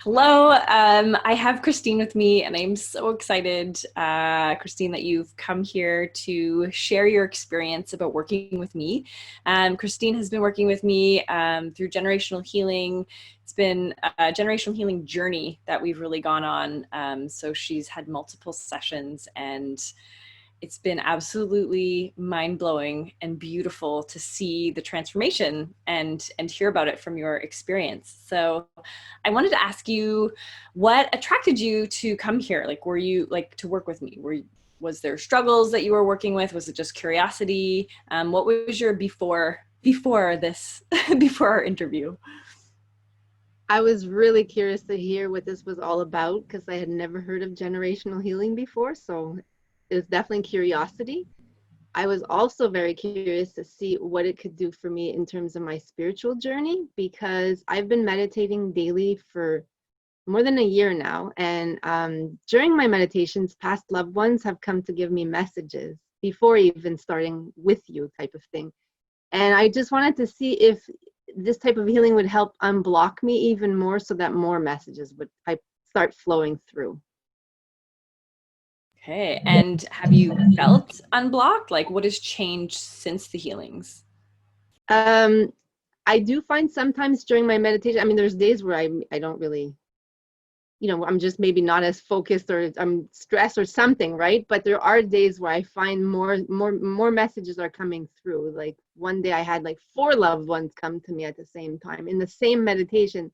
Hello, I have Christine with me, and I'm so excited, Christine, that you've come here to share your experience about working with me. Christine has been working with me through generational healing. It's been a generational healing journey that we've really gone on. So she's had multiple sessions, and it's been absolutely mind-blowing and beautiful to see the transformation and hear about it from your experience. So I wanted to ask you, what attracted you to come here? Like, were you like to work with me? Was there struggles that you were working with? Was it just curiosity? What was your before this before our interview? I was really curious to hear what this was all about because I had never heard of generational healing before. So it was definitely curiosity. I was also very curious to see what it could do for me in terms of my spiritual journey because I've been meditating daily for more than a year now. And during my meditations, past loved ones have come to give me messages before even starting with you, type of thing. And I just wanted to see if this type of healing would help unblock me even more so that more messages would start flowing through. Okay, and have you felt unblocked? Like, what has changed since the healings? Um, I do find sometimes during my meditation, I mean, there's days where I don't really, I'm just maybe not as focused or I'm stressed or something, right? But there are days where I find more messages are coming through. Like one day I had like four loved ones come to me at the same time in the same meditation.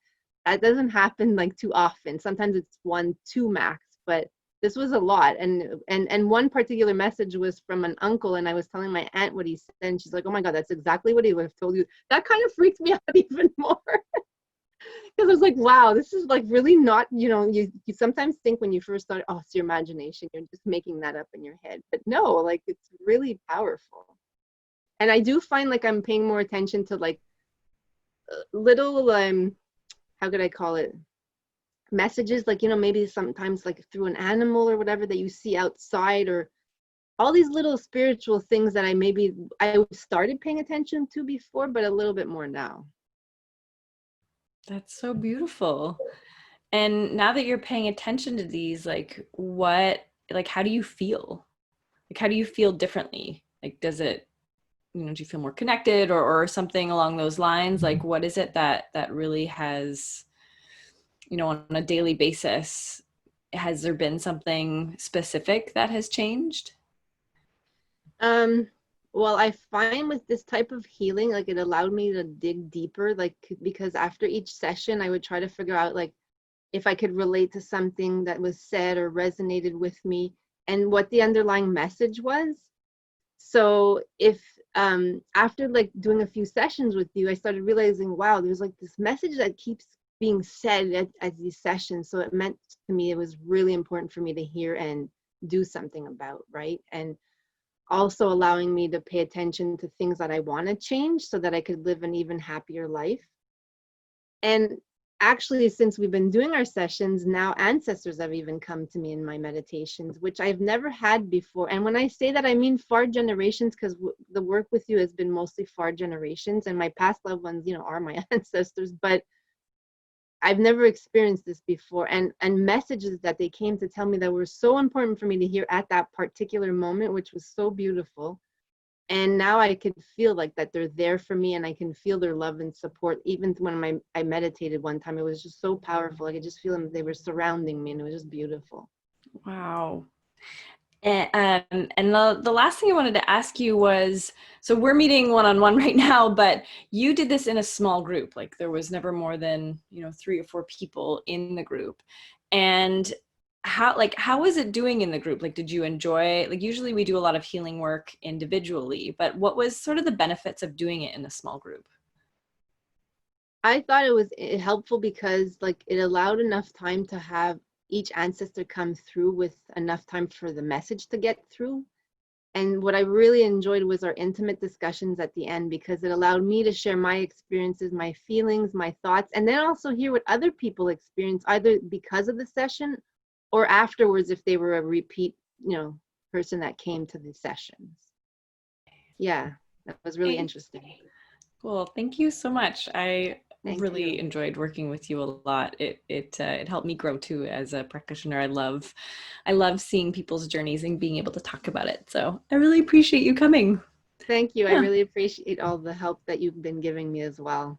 That doesn't happen like too often. Sometimes it's one, two max, but this was a lot. And one particular message was from an uncle, and I was telling my aunt what he said, and she's like, "Oh my God, that's exactly what he would have told you." That kind of freaked me out even more. Because I was like, wow, this is like really not, you sometimes think when you first start, oh, it's your imagination. You're just making that up in your head. But no, like it's really powerful. And I do find like I'm paying more attention to like little, how could I call it? Messages, like, maybe sometimes like through an animal or whatever that you see outside, or all these little spiritual things that I started paying attention to before, but a little bit more now. That's so beautiful. And now that you're paying attention to these, like, how do you feel? Like, how do you feel differently? Like, does it, do you feel more connected or something along those lines? Like, what is it that really has, on a daily basis, has there been something specific that has changed? Um, well, I find with this type of healing, like it allowed me to dig deeper, like because after each session, I would try to figure out like if I could relate to something that was said or resonated with me and what the underlying message was. So if after like doing a few sessions with you, I started realizing, wow, there's like this message that keeps being said at these sessions. So it meant to me it was really important for me to hear and do something about, right? And also allowing me to pay attention to things that I want to change so that I could live an even happier life. And actually, since we've been doing our sessions, now ancestors have even come to me in my meditations, which I've never had before. And when I say that, I mean far generations, because the work with you has been mostly far generations, and my past loved ones, are my ancestors. But I've never experienced this before, and messages that they came to tell me that were so important for me to hear at that particular moment, which was so beautiful. And now I can feel like that they're there for me, and I can feel their love and support. Even when I meditated one time, it was just so powerful. I could just feel them; they were surrounding me, and it was just beautiful. Wow. And the last thing I wanted to ask you was, so we're meeting one-on-one right now, but you did this in a small group. Like there was never more than, 3 or 4 people in the group. And how was it doing in the group? Like, did you enjoy, like usually we do a lot of healing work individually, but what was sort of the benefits of doing it in a small group? I thought it was helpful because like it allowed enough time to have each ancestor come through with enough time for the message to get through. And what I really enjoyed was our intimate discussions at the end because it allowed me to share my experiences, my feelings, my thoughts, and then also hear what other people experience either because of the session or afterwards if they were a repeat, person that came to the sessions. Yeah, that was really Okay. interesting. Cool. Thank you so much. Thank really you. enjoyed working with you a lot. It helped me grow too as a practitioner. I love seeing people's journeys and being able to talk about it. So I really appreciate you coming. Thank you. I Yeah. really appreciate all the help that you've been giving me as well.